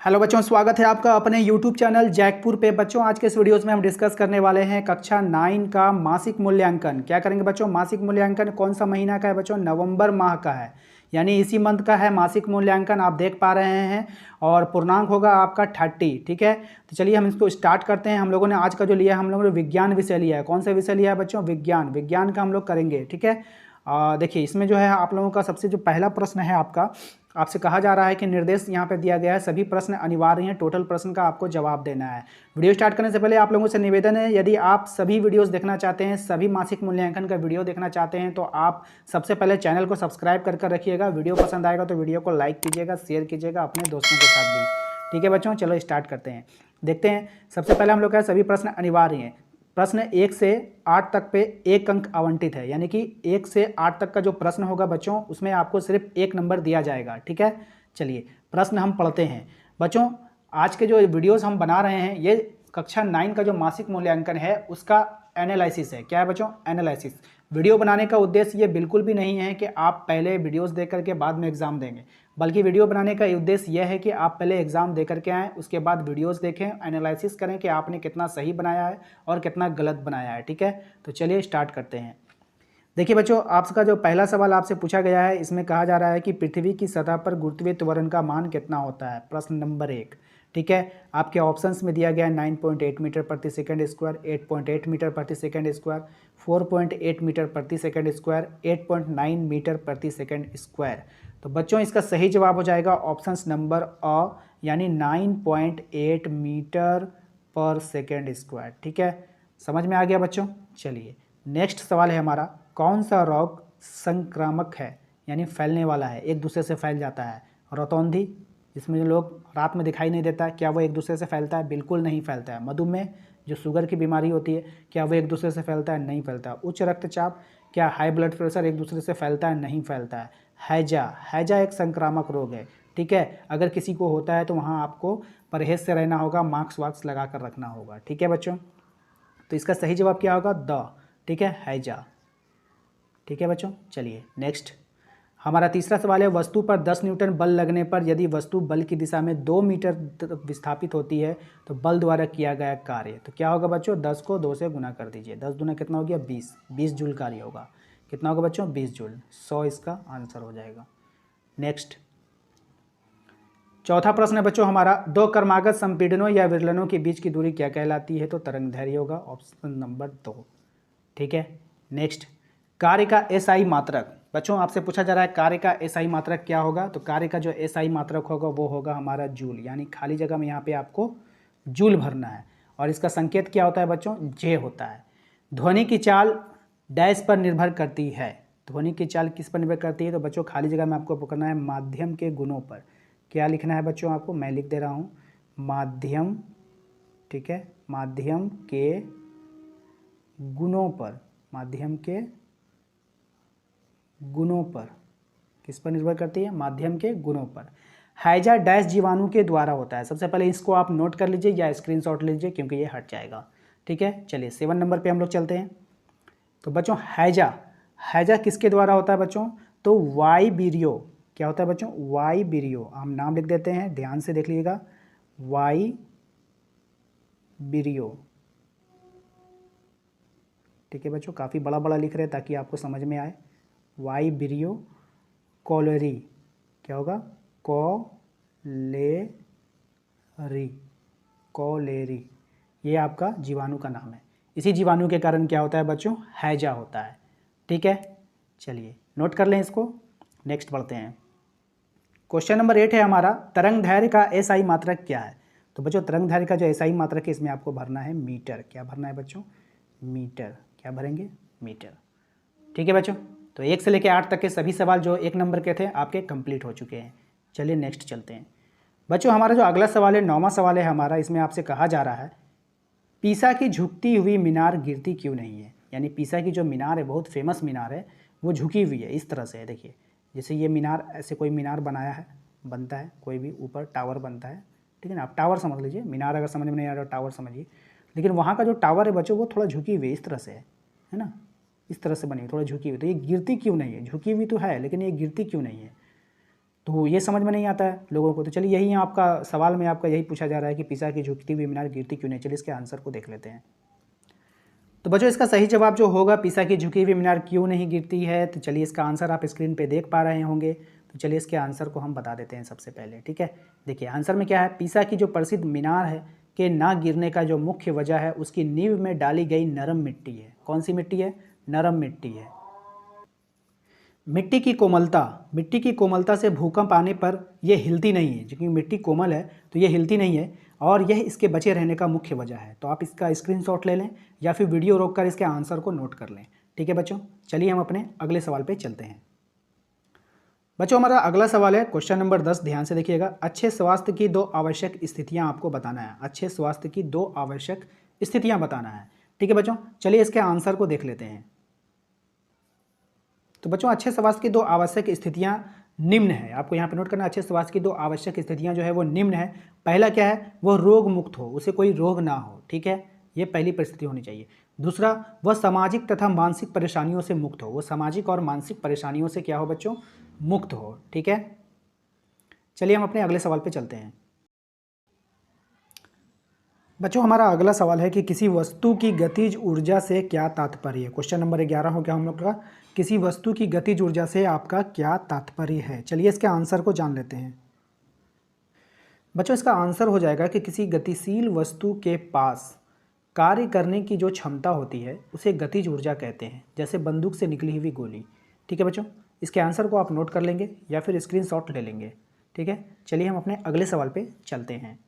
Hello बच्चों, स्वागत है आपका अपने YouTube चैनल जैकपुर पे। बच्चों आज के इस वीडियोस में हम डिस्कस करने वाले हैं कक्षा 9 का मासिक मूल्यांकन। क्या करेंगे बच्चों? मासिक मूल्यांकन कौन सा महीना का है बच्चों? नवंबर माह का है, यानी इसी मंथ का है मासिक मूल्यांकन। आप देख पा रहे हैं और पूर्णांक होगा आपका 30। ठीक है, तो चलिए हम इसको स्टार्ट करते हैं। हम लोगों ने आज का जो लिया है, हम लोगों ने विज्ञान विषय लिया है। कौन सा विषय लिया है बच्चों? विज्ञान का हम लोग करेंगे। ठीक है, देखिए इसमें जो है आप लोगों का सबसे जो पहला प्रश्न है आपसे कहा जा रहा है कि निर्देश यहाँ पे दिया गया है, सभी प्रश्न अनिवार्य हैं, टोटल प्रश्न का आपको जवाब देना है। वीडियो स्टार्ट करने से पहले आप लोगों से निवेदन है, यदि आप सभी वीडियोस देखना चाहते हैं, सभी मासिक मूल्यांकन का वीडियो देखना चाहते हैं, तो आप सबसे पहले चैनल को सब्सक्राइब कर रखिएगा। वीडियो पसंद आएगा तो वीडियो को लाइक कीजिएगा, शेयर कीजिएगा अपने दोस्तों के साथ भी। ठीक है बच्चों, चलो स्टार्ट करते हैं। देखते हैं, सबसे पहले हम लोग का सभी प्रश्न अनिवार्य हैं। प्रश्न 1 से 8 तक पे 1 अंक आवंटित है, यानी कि 1 से 8 तक का जो प्रश्न होगा बच्चों, उसमें आपको सिर्फ 1 नंबर दिया जाएगा। ठीक है, चलिए प्रश्न हम पढ़ते हैं। बच्चों आज के जो वीडियोस हम बना रहे हैं, ये कक्षा 9 का जो मासिक मूल्यांकन है उसका एनालिसिस है। क्या है बच्चों? एनालिसिस। वीडियो बनाने का उद्देश्य ये बिल्कुल भी नहीं है कि आप पहले वीडियोस देख करके बाद में एग्जाम देंगे, बल्कि वीडियो बनाने का उद्देश्य यह है कि आप पहले एग्जाम दे करके आएँ, उसके बाद वीडियोस देखें, एनालिसिस करें कि आपने कितना सही बनाया है और कितना गलत बनाया है। ठीक है, तो चलिए स्टार्ट करते हैं। देखिए बच्चों, आपका जो पहला सवाल आपसे पूछा गया है, इसमें कहा जा रहा है कि पृथ्वी की सतह पर गुरुत्वीय त्वरण का मान कितना होता है? प्रश्न नंबर 1। ठीक है, आपके ऑप्शंस में दिया गया है 9.8 मीटर प्रति सेकंड स्क्वायर, 8.8 मीटर प्रति सेकंड स्क्वायर, 4.8 मीटर प्रति सेकंड स्क्वायर, 8.9 मीटर प्रति सेकंड स्क्वायर। तो बच्चों इसका सही जवाब हो जाएगा ऑप्शंस नंबर अ, यानी 9.8 मीटर पर सेकेंड स्क्वायर। ठीक है, समझ में आ गया बच्चों? चलिए नेक्स्ट सवाल है हमारा, कौन सा रोग संक्रामक है, यानी फैलने वाला है, एक दूसरे से फैल जाता है? रतौंधी, जिसमें लोग रात में दिखाई नहीं देता, क्या वो एक दूसरे से फैलता है? बिल्कुल नहीं फैलता है। मधुमेह, जो शुगर की बीमारी होती है, क्या वो एक दूसरे से फैलता है? नहीं फैलता। उच्च रक्तचाप, क्या हाई ब्लड प्रेशर एक दूसरे से फैलता है? नहीं फैलता है। हैजा एक संक्रामक रोग है। ठीक है, अगर किसी को होता है तो वहाँ आपको परहेज से रहना होगा, मास्क वास्क लगा कर रखना होगा। ठीक है बच्चों, तो इसका सही जवाब क्या होगा? द। ठीक है, हैजा। ठीक है बच्चों, चलिए नेक्स्ट हमारा तीसरा सवाल है, वस्तु पर 10 न्यूटन बल लगने पर यदि वस्तु बल की दिशा में 2 मीटर विस्थापित होती है तो बल द्वारा किया गया कार्य, तो क्या होगा बच्चों? 10 को 2 से गुना कर दीजिए। 10 दूना कितना हो गया? 20 जूल कार्य होगा। कितना होगा बच्चों? 20 जूल। 100 इसका आंसर हो जाएगा। नेक्स्ट चौथा प्रश्न है बच्चों हमारा, दो क्रमागत संपीड़नों या विरलनों के बीच की दूरी क्या कहलाती है? तो तरंग दैर्घ्य होगा, ऑप्शन नंबर 2। ठीक है, नेक्स्ट कार्य का एसआई मात्रक। बच्चों आपसे पूछा जा रहा है कार्य का एसआई मात्रक क्या होगा? तो कार्य का जो एसआई मात्रक होगा वो होगा हमारा जूल, यानी खाली जगह में यहाँ पे आपको जूल भरना है। और इसका संकेत क्या होता है बच्चों? जे होता है। ध्वनि की चाल डैश पर निर्भर करती है। ध्वनि की चाल किस पर निर्भर करती है? तो बच्चों खाली जगह में आपको पकड़ना है माध्यम के गुणों पर। क्या लिखना है बच्चों? आपको मैं लिख दे रहा हूँ, माध्यम। ठीक है, माध्यम के गुणों पर। माध्यम के गुणों पर किस पर निर्भर करती है? माध्यम के गुणों पर। हैजा डैश जीवाणु के द्वारा होता है। सबसे पहले इसको आप नोट कर लीजिए या स्क्रीनशॉट लीजिए, क्योंकि ये हट जाएगा। ठीक है, चलिए 7 नंबर पे हम लोग चलते हैं। तो बच्चों हैजा किसके द्वारा होता है बच्चों? तो वाइबिरियो। क्या होता है बच्चों? वाइबिरियो। हम नाम लिख देते हैं, ध्यान से देख लीजिएगा, वाइबिरियो। ठीक है बच्चों, काफ़ी बड़ा बड़ा लिख रहे हैं ताकि आपको समझ में आए। वाइबिरियो कोलेरी। क्या होगा? कोलेरी। ये आपका जीवाणु का नाम है। इसी जीवाणु के कारण क्या होता है बच्चों? हैजा होता है। ठीक है, चलिए नोट कर लें इसको। नेक्स्ट बढ़ते हैं। क्वेश्चन नंबर 8 है हमारा, तरंग दैर्घ्य का एसआई मात्रक क्या है? तो बच्चों तरंग दैर्घ्य का जो एसआई मात्रक है, इसमें आपको भरना है मीटर। क्या भरना है बच्चों? मीटर। क्या भरेंगे? मीटर। ठीक है बच्चों, तो 1 से लेकर 8 तक के सभी सवाल जो 1 नंबर के थे आपके कंप्लीट हो चुके हैं। चलिए नेक्स्ट चलते हैं। बच्चों हमारा जो अगला सवाल है, 9वां सवाल है हमारा, इसमें आपसे कहा जा रहा है, पीसा की झुकती हुई मीनार गिरती क्यों नहीं है? यानी पीसा की जो मीनार है, बहुत फेमस मीनार है, वो झुकी हुई है। इस तरह से है, देखिए जैसे ये मीनार, ऐसे कोई मीनार बनता है, कोई भी ऊपर टावर बनता है। ठीक है ना, आप टावर समझ लीजिए, मीनार अगर समझ में नहीं आ रहा टावर समझिए। लेकिन वहाँ का जो टावर है बच्चों, वो थोड़ा झुकी हुई है, इस तरह से है ना, इस तरह से बनी, थोड़ा झुकी हुई। तो ये गिरती क्यों नहीं है? झुकी हुई तो है, लेकिन ये गिरती क्यों नहीं है? तो ये समझ में नहीं आता है लोगों को। तो चलिए यही आपका सवाल में आपका यही पूछा जा रहा है कि पिसा की झुकती हुई मीनार गिरती क्यों नहीं। चलिए इसके आंसर को देख लेते हैं। तो बच्चों इसका सही जवाब जो होगा पिसा की झुकी हुई मीनार क्यों नहीं गिरती है। तो चलिए इसका आंसर आप स्क्रीन पे देख पा रहे होंगे। तो चलिए इसके आंसर को हम बता देते हैं सबसे पहले, ठीक है। देखिए आंसर में क्या है, पिसा की जो प्रसिद्ध मीनार है के ना गिरने का जो मुख्य वजह है उसकी नींव में डाली गई नरम मिट्टी है। कौन सी मिट्टी है? नरम मिट्टी है। मिट्टी की कोमलता से भूकंप आने पर यह हिलती नहीं है, क्योंकि मिट्टी कोमल है तो ये हिलती नहीं है और यह इसके बचे रहने का मुख्य वजह है। तो आप इसका स्क्रीनशॉट ले लें या फिर वीडियो रोककर इसके आंसर को नोट कर लें, ठीक है बच्चों। चलिए हम अपने अगले सवाल पे चलते हैं। बच्चों हमारा अगला सवाल है क्वेश्चन नंबर 10, ध्यान से देखिएगा। अच्छे स्वास्थ्य की 2 आवश्यक स्थितियां आपको बताना है। अच्छे स्वास्थ्य की 2 आवश्यक स्थितियां बताना है, ठीक है बच्चों। चलिए इसके आंसर को देख लेते हैं। तो बच्चों अच्छे स्वास्थ्य की 2 आवश्यक स्थितियां निम्न है। आपको यहाँ पे नोट करना, अच्छे स्वास्थ्य की 2 आवश्यक स्थितियां जो है वो निम्न है। पहला क्या है, वो रोग मुक्त हो, उसे कोई रोग ना हो, ठीक है, ये पहली परिस्थिति होनी चाहिए। दूसरा, वह सामाजिक तथा मानसिक परेशानियों से मुक्त हो, वो सामाजिक और मानसिक परेशानियों से क्या हो बच्चों, मुक्त हो, ठीक है। चलिए हम अपने अगले सवाल पे चलते हैं। बच्चों हमारा अगला सवाल है कि किसी वस्तु की गतिज ऊर्जा से क्या तात्पर्य है। क्वेश्चन नंबर 11 हो गया हम लोग का, किसी वस्तु की गतिज ऊर्जा से आपका क्या तात्पर्य है। चलिए इसके आंसर को जान लेते हैं। बच्चों इसका आंसर हो जाएगा कि किसी गतिशील वस्तु के पास कार्य करने की जो क्षमता होती है उसे गतिज ऊर्जा कहते हैं, जैसे बंदूक से निकली हुई गोली, ठीक है बच्चों। इसके आंसर को आप नोट कर लेंगे या फिर स्क्रीनशॉट ले लेंगे, ठीक है। चलिए हम अपने अगले सवाल पे चलते हैं।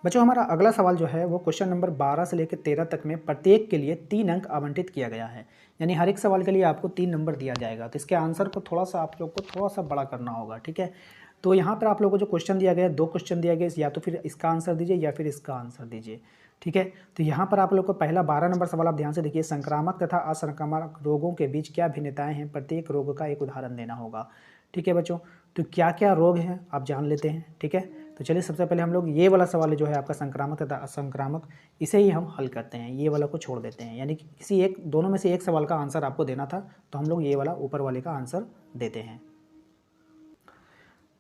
बच्चों हमारा अगला सवाल जो है वो क्वेश्चन नंबर 12 से लेकर 13 तक में प्रत्येक के लिए 3 अंक आवंटित किया गया है, यानी हर एक सवाल के लिए आपको 3 नंबर दिया जाएगा। तो इसके आंसर को थोड़ा सा आप लोग को थोड़ा सा बड़ा करना होगा, ठीक है। तो यहाँ पर आप लोगों को जो क्वेश्चन दिया गया है, 2 क्वेश्चन दिया गया, या तो फिर इसका आंसर दीजिए या फिर इसका आंसर दीजिए, ठीक है। तो यहाँ पर आप लोग को पहला 12 नंबर सवाल आप ध्यान से देखिए, संक्रामक तथा असंक्रामक रोगों के बीच क्या भिन्नताएं हैं, प्रत्येक रोग का एक उदाहरण देना होगा, ठीक है बच्चों। तो क्या क्या रोग हैं आप जान लेते हैं, ठीक है। तो चलिए सबसे पहले हम लोग ये वाला सवाल जो है आपका संक्रामक तथा असंक्रामक, इसे ही हम हल करते हैं, ये वाला को छोड़ देते हैं, यानी कि किसी एक दोनों में से एक सवाल का आंसर आपको देना था, तो हम लोग ये वाला ऊपर वाले का आंसर देते हैं।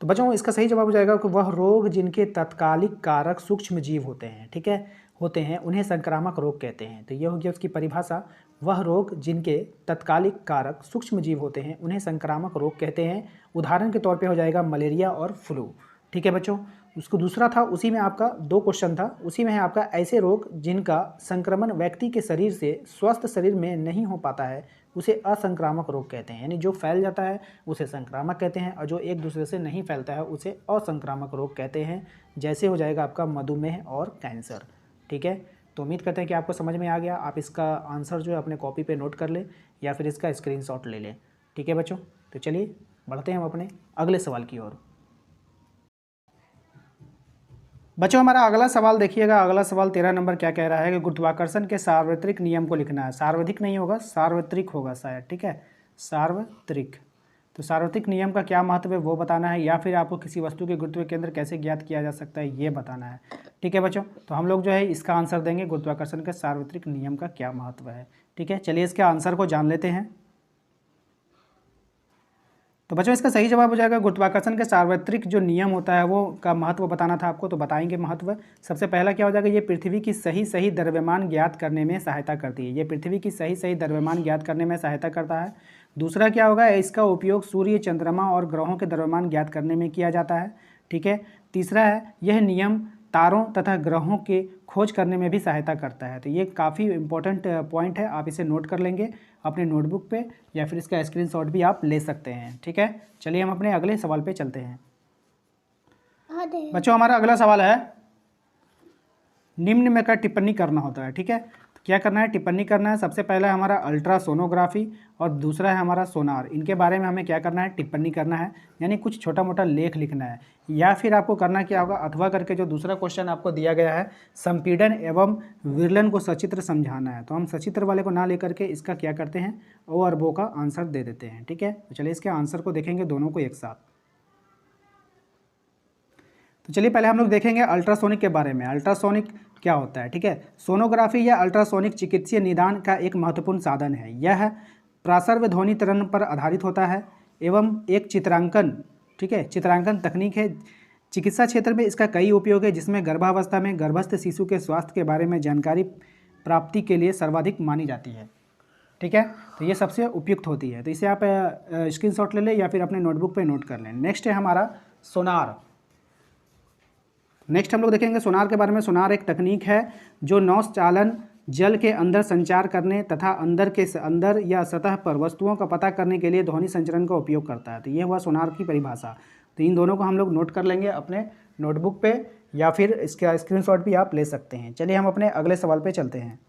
तो बच्चों इसका सही जवाब हो जाएगा कि वह रोग जिनके तत्कालिक कारक सूक्ष्म जीव होते हैं, ठीक है, होते हैं, उन्हें संक्रामक रोग कहते हैं। तो ये हो गया उसकी परिभाषा, वह रोग जिनके तत्कालिक कारक सूक्ष्म जीव होते हैं उन्हें संक्रामक रोग कहते हैं। उदाहरण के तौर पे हो जाएगा मलेरिया और फ्लू, ठीक है बच्चों। उसको दूसरा था, उसी में आपका 2 क्वेश्चन था, उसी में है आपका ऐसे रोग जिनका संक्रमण व्यक्ति के शरीर से स्वस्थ शरीर में नहीं हो पाता है उसे असंक्रामक रोग कहते हैं, यानी जो फैल जाता है उसे संक्रामक कहते हैं और जो एक दूसरे से नहीं फैलता है उसे असंक्रामक रोग कहते हैं। जैसे हो जाएगा आपका मधुमेह और कैंसर, ठीक है। तो उम्मीद करते हैं कि आपको समझ में आ गया। आप इसका आंसर जो है अपने कॉपी पे नोट कर लें या फिर इसका स्क्रीनशॉट ले लें, ठीक है बच्चों। तो चलिए बढ़ते हैं हम अपने अगले सवाल की ओर। बच्चों हमारा अगला सवाल देखिएगा, अगला सवाल 13 नंबर क्या कह रहा है कि गुरुत्वाकर्षण के सार्वत्रिक नियम को लिखना है। सार्वधिक नहीं होगा, सार्वत्रिक होगा शायद, ठीक है, सार्वत्रिक। तो सार्वत्रिक नियम का क्या महत्व है वो बताना है, या फिर आपको किसी वस्तु के गुरुत्व केंद्र कैसे ज्ञात किया जा सकता है ये बताना है, ठीक है बच्चों। तो हम लोग जो है इसका आंसर देंगे गुरुत्वाकर्षण के सार्वत्रिक नियम का क्या महत्व है, ठीक है। चलिए इसके आंसर को जान लेते हैं। तो बच्चों इसका सही जवाब हो जाएगा गुरुत्वाकर्षण के सार्वत्रिक जो नियम होता है वो का महत्व बताना था आपको, तो बताएंगे महत्व। सबसे पहला क्या हो जाएगा, ये पृथ्वी की सही द्रव्यमान ज्ञात करने में सहायता करती है, ये पृथ्वी की सही द्रव्यमान ज्ञात करने में सहायता करता है। दूसरा क्या होगा, इसका उपयोग सूर्य, चंद्रमा और ग्रहों के द्रव्यमान ज्ञात करने में किया जाता है, ठीक है। तीसरा है, यह नियम तारों तथा ग्रहों के खोज करने में भी सहायता करता है। तो ये काफ़ी इंपॉर्टेंट पॉइंट है, आप इसे नोट कर लेंगे अपने नोटबुक पे या फिर इसका स्क्रीनशॉट भी आप ले सकते हैं, ठीक है। चलिए हम अपने अगले सवाल पे चलते हैं। बच्चों हमारा अगला सवाल है, निम्न में का टिप्पणी करना होता है, ठीक है। तो क्या करना है, टिप्पणी करना है। सबसे पहला है हमारा अल्ट्रासोनोग्राफी और दूसरा है हमारा सोनार। इनके बारे में हमें क्या करना है, टिप्पणी करना है, यानी कुछ छोटा मोटा लेख लिखना है। या फिर आपको करना क्या होगा, अथवा करके जो दूसरा क्वेश्चन आपको दिया गया है, संपीड़न एवं विरलन को सचित्र समझाना है। तो हम सचित्र वाले को ना लेकर के इसका क्या करते हैं, ओ और बो का आंसर दे देते हैं, ठीक है। तो चलिए इसके आंसर को देखेंगे दोनों को एक साथ। तो चलिए पहले हम लोग देखेंगे अल्ट्रासोनिक के बारे में। अल्ट्रासोनिक क्या होता है, ठीक है। सोनोग्राफी या अल्ट्रासोनिक चिकित्सीय निदान का एक महत्वपूर्ण साधन है। यह प्रासर्व ध्वनि तरंग पर आधारित होता है। एवं एक चित्रांकन, ठीक है, चित्रांकन तकनीक है। चिकित्सा क्षेत्र में इसका कई उपयोग है, जिसमें गर्भावस्था में गर्भस्थ शिशु के स्वास्थ्य के बारे में जानकारी प्राप्ति के लिए सर्वाधिक मानी जाती है। ठीक है, तो ये सबसे उपयुक्त होती है। तो इसे आप स्क्रीनशॉट ले लें या फिर अपने नोटबुक पे नोट कर लें। नेक्स्ट है हमारा सोनार। नेक्स्ट हम लोग देखेंगे सोनार के बारे में। सोनार एक तकनीक है जो नौचालन जल के अंदर संचार करने तथा अंदर या सतह पर वस्तुओं का पता करने के लिए ध्वनि संचरण का उपयोग करता है। तो ये हुआ सोनार की परिभाषा। तो इन दोनों को हम लोग नोट कर लेंगे अपने नोटबुक पे या फिर इसका स्क्रीनशॉट भी आप ले सकते हैं। चलिए हम अपने अगले सवाल पे चलते हैं।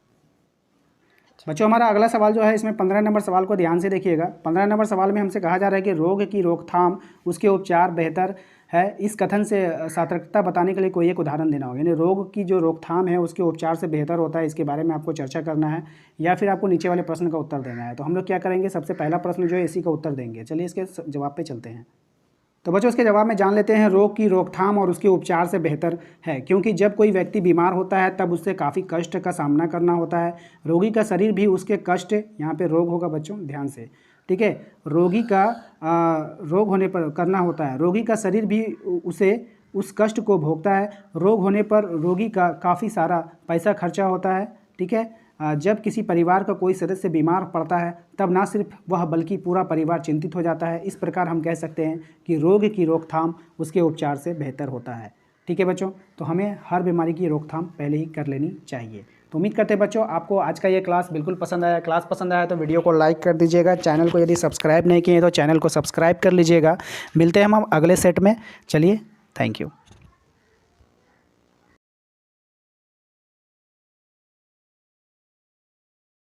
बच्चों हमारा अगला सवाल जो है, इसमें 15 नंबर सवाल को ध्यान से देखिएगा। 15 नंबर सवाल में हमसे कहा जा रहा है कि रोग की रोकथाम उसके उपचार बेहतर है। इस कथन से सार्थकता बताने के लिए कोई एक उदाहरण देना होगा। यानी रोग की जो रोकथाम है उसके उपचार से बेहतर होता है, इसके बारे में आपको चर्चा करना है या फिर आपको नीचे वाले प्रश्न का उत्तर देना है। तो हम लोग क्या करेंगे, सबसे पहला प्रश्न जो है इसी का उत्तर देंगे। चलिए इसके जवाब पे चलते हैं। तो बच्चों इसके जवाब में जान लेते हैं, रोग की रोकथाम और उसके उपचार से बेहतर है, क्योंकि जब कोई व्यक्ति बीमार होता है तब उससे काफ़ी कष्ट का सामना करना होता है। रोगी का शरीर भी उसके कष्ट, यहाँ पे रोग होगा बच्चों ध्यान से, ठीक है, रोगी का रोग होने पर करना होता है। रोगी का शरीर भी उसे उस कष्ट को भोगता है। रोग होने पर रोगी का काफ़ी सारा पैसा खर्चा होता है। ठीक है, जब किसी परिवार का कोई सदस्य बीमार पड़ता है तब ना सिर्फ वह बल्कि पूरा परिवार चिंतित हो जाता है। इस प्रकार हम कह सकते हैं कि रोग की रोकथाम उसके उपचार से बेहतर होता है। ठीक है बच्चों, तो हमें हर बीमारी की रोकथाम पहले ही कर लेनी चाहिए। तो उम्मीद करते हैं बच्चों आपको आज का ये क्लास बिल्कुल पसंद आया। क्लास पसंद आया तो वीडियो को लाइक कर दीजिएगा। चैनल को यदि सब्सक्राइब नहीं किए तो चैनल को सब्सक्राइब कर लीजिएगा। मिलते हैं हम अगले सेट में। चलिए, थैंक यू।